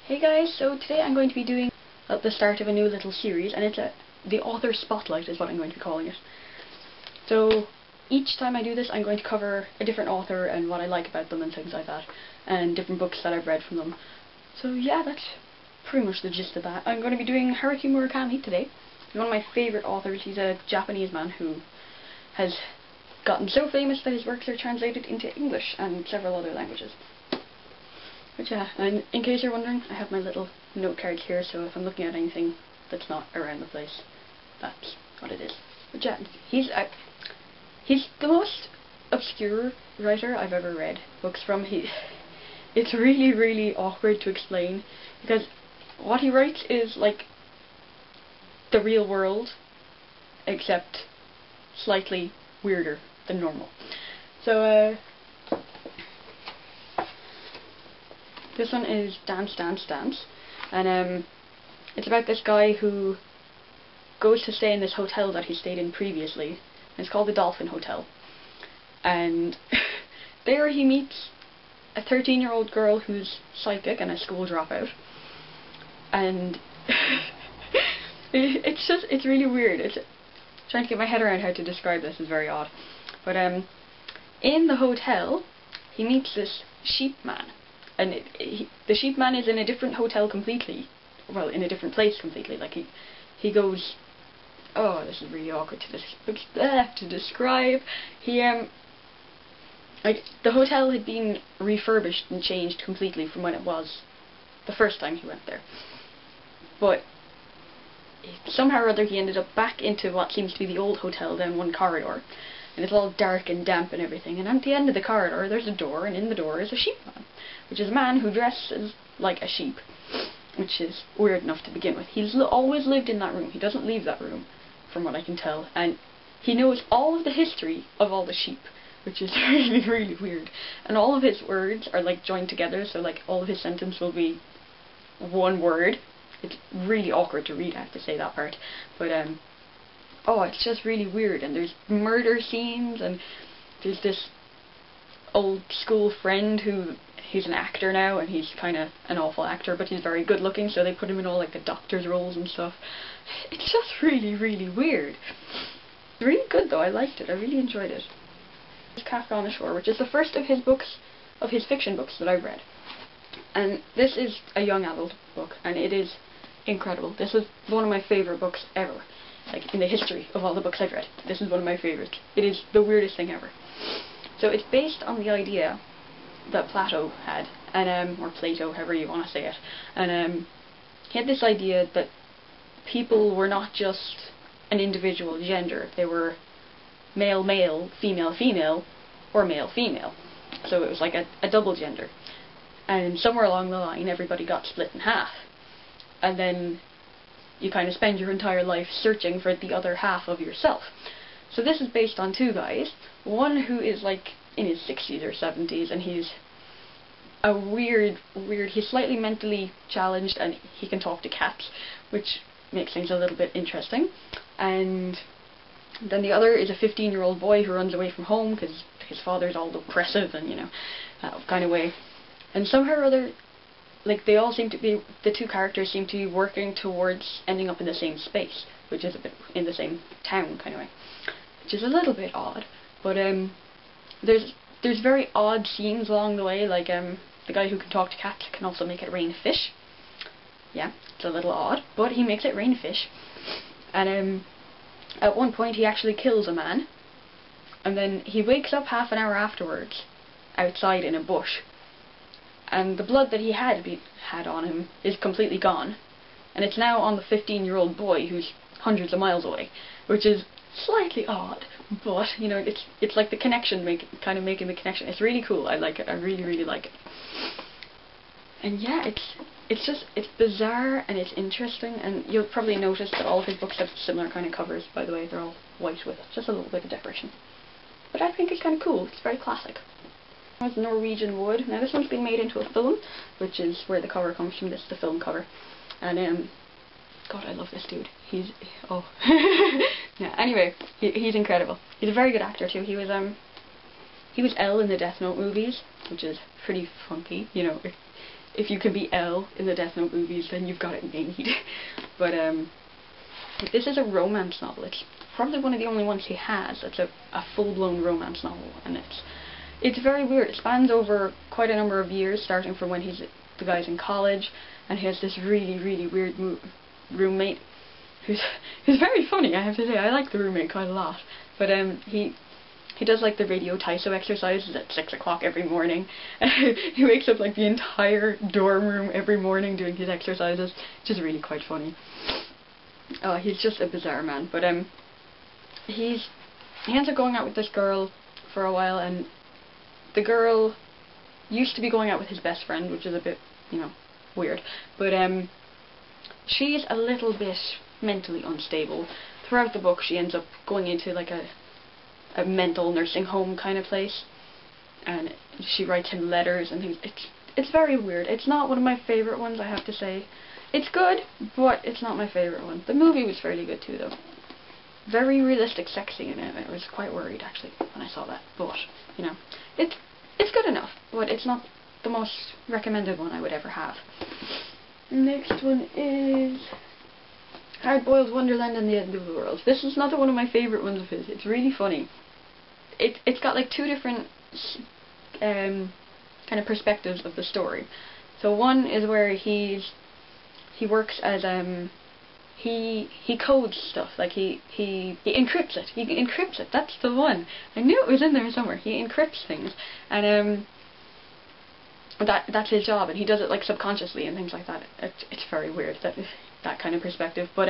Hey guys, so today I'm going to be doing the start of a new little series, and it's the author spotlight is what I'm going to be calling it. So each time I do this I'm going to cover a different author and what I like about them and things like that, and different books that I've read from them. So yeah, that's pretty much the gist of that. I'm going to be doing Haruki Murakami today. He's one of my favourite authors. He's a Japanese man who has gotten so famous that his works are translated into English and several other languages. But yeah, and in case you're wondering, I have my little note card here, so if I'm looking at anything that's not around the place, that's what it is. But yeah, he's the most obscure writer I've ever read books from. It's really, really awkward to explain, because what he writes is like the real world, except slightly weirder than normal. So, this one is Dance, Dance, Dance, and it's about this guy who goes to stay in this hotel that he stayed in previously, and it's called the Dolphin Hotel, and there he meets a 13-year-old girl who's psychic and a school dropout, and it's really weird. Trying to get my head around how to describe this is very odd, but in the hotel he meets this sheep man. And the sheep man is in a different hotel completely. Well, in a different place completely. Like he goes. Oh, this is really awkward to describe. Like the hotel had been refurbished and changed completely from when it was the first time he went there. But somehow or other he ended up back into what seems to be the old hotel down one corridor. And it's all dark and damp and everything, and at the end of the corridor there's a door, and in the door is a sheep man, which is a man who dresses like a sheep, which is weird enough to begin with. He's always lived in that room. He doesn't leave that room, from what I can tell, and he knows all of the history of all the sheep, which is really, really weird. And all of his words are like joined together, so like all of his sentence will be one word. It's really awkward to read, I have to say that part, but oh, it's just really weird, and there's murder scenes, and there's this old school friend who, he's an actor now, and he's kind of an awful actor, but he's very good looking, so they put him in all like the doctor's roles and stuff. It's just really, really weird. It's really good though, I liked it, I really enjoyed it. It's Kafka on the Shore, which is the first of his books, of his fiction books that I've read. And this is a young adult book, and it is incredible. This is one of my favourite books ever. Like, in the history of all the books I've read, this is one of my favourites. It is the weirdest thing ever. So it's based on the idea that Plato had, and or Plato, however you want to say it, and he had this idea that people were not just an individual gender, they were male male, female female, or male female. So it was like a double gender. And somewhere along the line everybody got split in half. And then you kind of spend your entire life searching for the other half of yourself. So this is based on two guys. One who is like in his 60s or 70s, and he's a weird, he's slightly mentally challenged, and he can talk to cats, which makes things a little bit interesting. And then the other is a 15-year-old boy who runs away from home because his father's all depressive and, you know, that kind of way. And somehow or other, like, they all seem to be, the two characters seem to be working towards ending up in the same space, which is a bit in the same town kind of way, which is a little bit odd. But there's very odd scenes along the way, like the guy who can talk to cats can also make it rain fish. Yeah, it's a little odd, but he makes it rain fish. And at one point he actually kills a man, and then he wakes up half an hour afterwards outside in a bush. And the blood that he had on him is completely gone, and it's now on the 15-year-old boy who's hundreds of miles away, which is slightly odd, but you know, it's like the connection, kind of making the connection. It's really cool. I like it. I really, really like it. And yeah, it's bizarre and it's interesting, and you'll probably notice that all of his books have similar kind of covers. By the way, they're all white with just a little bit of decoration. But I think it's kind of cool. It's very classic. It's Norwegian Wood. Now this one's been made into a film, which is where the cover comes from. This is the film cover, and God, I love this dude. He's yeah. Anyway, he's incredible. He's a very good actor too. He was L in the Death Note movies, which is pretty funky. You know, if you can be L in the Death Note movies, then you've got it made. But this is a romance novel. It's probably one of the only ones he has that's a full-blown romance novel, and it's very weird. It spans over quite a number of years, starting from when the guy's in college, and he has this really, really weird roommate who's very funny, I have to say. I like the roommate quite a lot. But he does like the radio Taiso exercises at 6 o'clock every morning. He wakes up like the entire dorm room every morning doing his exercises, which is really quite funny. Oh, he's just a bizarre man. But he ends up going out with this girl for a while, and the girl used to be going out with his best friend, which is a bit, you know, weird. But she's a little bit mentally unstable. Throughout the book, she ends up going into like a mental nursing home kind of place, and she writes him letters and things. It's very weird. It's not one of my favourite ones, I have to say. It's good, but it's not my favourite one. The movie was fairly good too, though. Very realistic sex scene in it. I was quite worried actually when I saw that, but you know, it's good enough, but it's not the most recommended one I would ever have. Next one is Hard-Boiled Wonderland and the End of the World. This is another one of my favourite ones of his. It's really funny. It's got like two different kind of perspectives of the story. So one is where he works as he codes stuff, like he encrypts it. He encrypts it. That's the one. I knew it was in there somewhere. He encrypts things, and that's his job, and he does it like subconsciously and things like that. It's very weird, that kind of perspective. But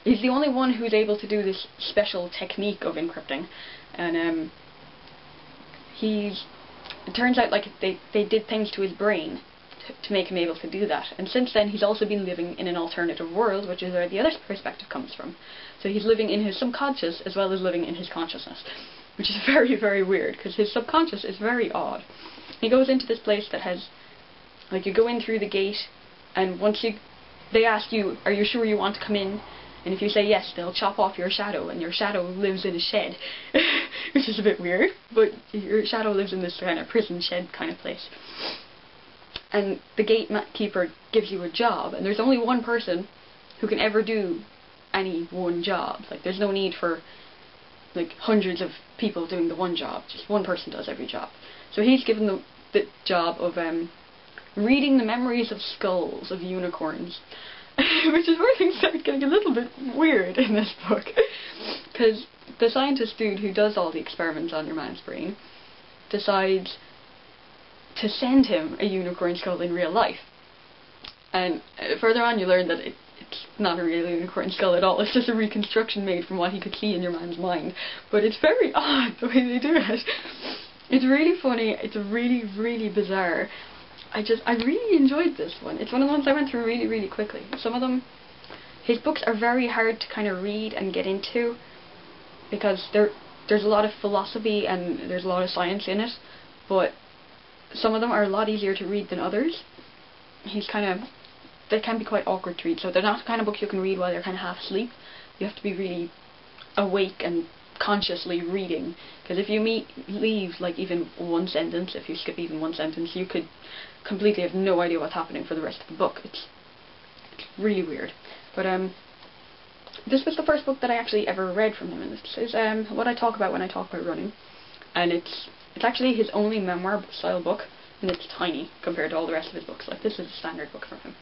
he's the only one who's able to do this special technique of encrypting, and it turns out like they did things to his brain to make him able to do that, and since then he's also been living in an alternative world, which is where the other perspective comes from. So he's living in his subconscious as well as living in his consciousness, which is very, very weird, because his subconscious is very odd. He goes into this place that has, like, you go in through the gate, and once they ask you, are you sure you want to come in? And if you say yes, they'll chop off your shadow, and your shadow lives in a shed. Which is a bit weird, but your shadow lives in this kind of prison shed kind of place. And the gatekeeper gives you a job, and there's only one person who can ever do any one job. Like, there's no need for like hundreds of people doing the one job. Just one person does every job. So he's given the job of reading the memories of skulls of unicorns. Which is where things start getting a little bit weird in this book. Because the scientist dude who does all the experiments on your man's brain decides to send him a unicorn skull in real life. And further on you learn that it's not a real unicorn skull at all. It's just a reconstruction made from what he could see in your man's mind. But it's very odd the way they do it. It's really funny. It's really, really bizarre. I really enjoyed this one. It's one of the ones I went through really, really quickly. Some of them, his books are very hard to kind of read and get into, because there's a lot of philosophy and there's a lot of science in it, but some of them are a lot easier to read than others. They can be quite awkward to read, so they're not the kind of book you can read while you're kind of half asleep. You have to be really awake and consciously reading, because if you leave like even one sentence, if you skip even one sentence, you could completely have no idea what's happening for the rest of the book. It's really weird. But this was the first book that I actually ever read from him, and this is what I talk about when I talk about running, and it's actually his only memoir style book, and it's tiny compared to all the rest of his books. Like, this is a standard book from him.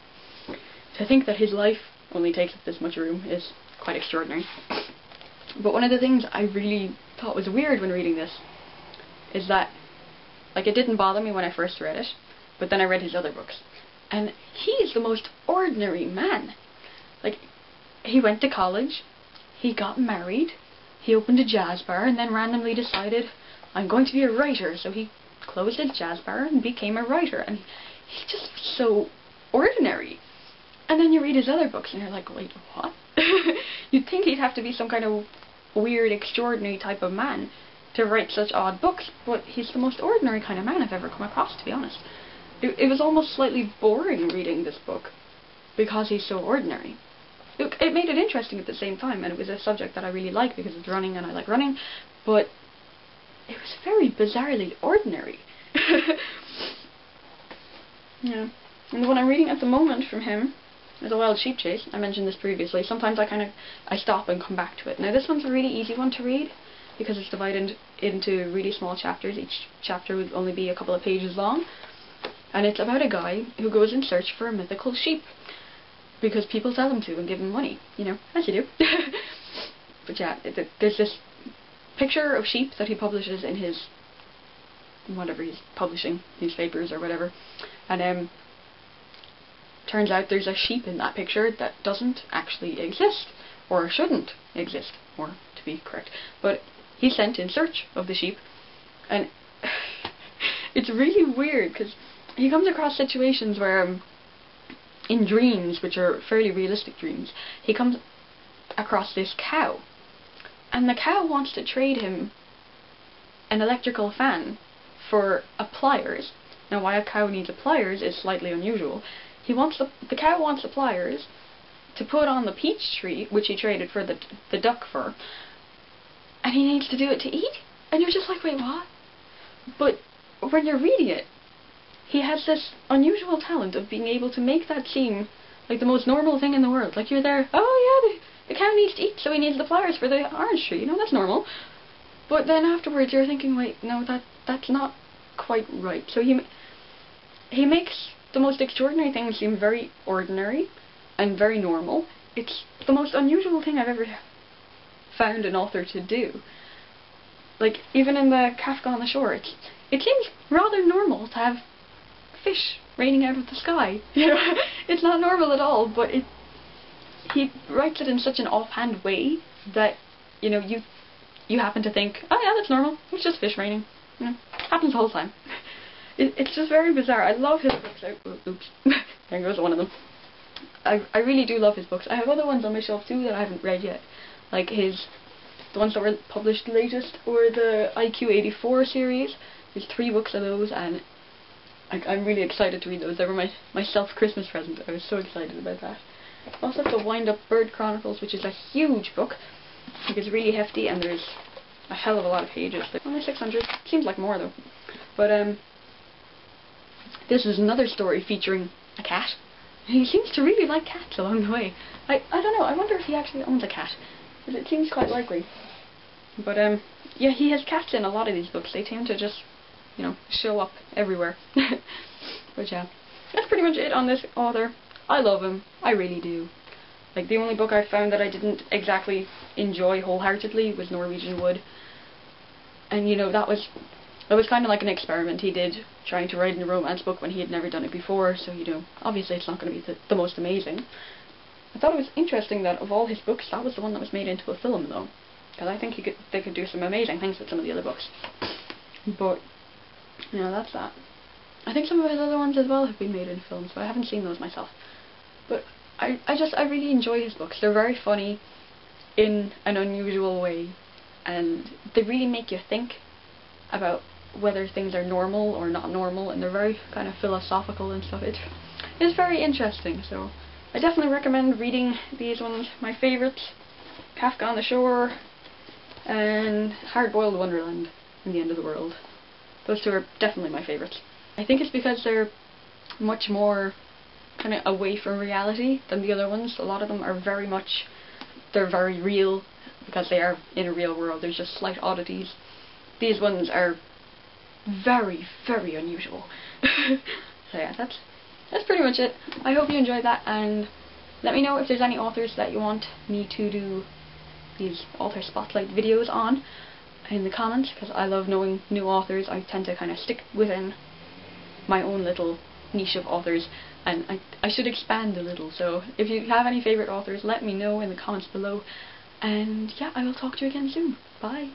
To think that his life only takes up this much room is quite extraordinary. But one of the things I really thought was weird when reading this is that, like, it didn't bother me when I first read it, but then I read his other books, and he's the most ordinary man. Like, he went to college, he got married, he opened a jazz bar, and then randomly decided, I'm going to be a writer, so he closed his jazz bar and became a writer, and he's just so ordinary. And then you read his other books and you're like, wait, what? You'd think he'd have to be some kind of weird, extraordinary type of man to write such odd books, but he's the most ordinary kind of man I've ever come across, to be honest. It was almost slightly boring reading this book, because he's so ordinary. It made it interesting at the same time, and it was a subject that I really like because it's running and I like running, but it was very bizarrely ordinary. Yeah. And the one I'm reading at the moment from him is A Wild Sheep Chase. I mentioned this previously. Sometimes I stop and come back to it. Now this one's a really easy one to read because it's divided into really small chapters. Each chapter would only be a couple of pages long. And it's about a guy who goes in search for a mythical sheep because people tell him to and give him money, you know, as you do. But yeah, there's this picture of sheep that he publishes in his, whatever he's publishing, newspapers or whatever, and turns out there's a sheep in that picture that doesn't actually exist, or shouldn't exist, or to be correct. But he's sent in search of the sheep, and it's really weird because he comes across situations where, in dreams, which are fairly realistic dreams, he comes across this cow, and the cow wants to trade him an electrical fan for a pliers. Now, why a cow needs a pliers is slightly unusual. The cow wants the pliers to put on the peach tree, which he traded for the duck fur, and he needs to do it to eat. And you're just like, wait, what? But when you're reading it, he has this unusual talent of being able to make that seem like the most normal thing in the world. Like you're there, oh yeah, the cow needs to eat, so he needs the pliers for the orange tree. You know, that's normal. But then afterwards, you're thinking, wait, no, that's not quite right. So he makes the most extraordinary things seem very ordinary and very normal. It's the most unusual thing I've ever found an author to do. Like, even in the Kafka on the Shore, it seems rather normal to have fish raining out of the sky. You know, it's not normal at all, but he writes it in such an offhand way that, you know, you happen to think, oh yeah, that's normal, it's just fish raining. You know, happens the whole time. It's just very bizarre. I love his books. Oops. There goes one of them. I really do love his books. I have other ones on my shelf too that I haven't read yet. Like the ones that were published latest, or the IQ 84 series. There's 3 books of those, and I'm really excited to read those. They were my self-Christmas present. I was so excited about that. I also have the Wind Up Bird Chronicles, which is a huge book. Like, it's really hefty, and there's a hell of a lot of pages. Only 600. Seems like more though. But this is another story featuring a cat. He seems to really like cats along the way. I don't know, I wonder if he actually owns a cat. Because it seems quite likely. But yeah, he has cats in a lot of these books. They tend to just, you know, show up everywhere. But yeah, that's pretty much it on this author. I love him. I really do. Like, the only book I found that I didn't exactly enjoy wholeheartedly was Norwegian Wood. And, you know, that was kind of like an experiment he did, trying to write a romance book when he had never done it before, so, you know, obviously it's not going to be the most amazing. I thought it was interesting that of all his books, that was the one that was made into a film, though. Because I think they could do some amazing things with some of the other books. But, you know, that's that. I think some of his other ones as well have been made into films, but I haven't seen those myself. But I really enjoy his books. They're very funny in an unusual way, and they really make you think about whether things are normal or not normal, and they're very kind of philosophical and stuff. It's very interesting, so I definitely recommend reading these ones. My favourites, Kafka on the Shore and Hard-Boiled Wonderland and the End of the World. Those 2 are definitely my favourites. I think it's because they're much more kind of away from reality than the other ones. A lot of them are they're very real because they are in a real world. There's just slight oddities. These ones are very, very unusual. So yeah, that's pretty much it. I hope you enjoyed that, and let me know if there's any authors that you want me to do these author spotlight videos on in the comments, because I love knowing new authors. I tend to kind of stick within my own little niche of authors, and I should expand a little. So if you have any favourite authors, let me know in the comments below, and yeah, I will talk to you again soon. Bye!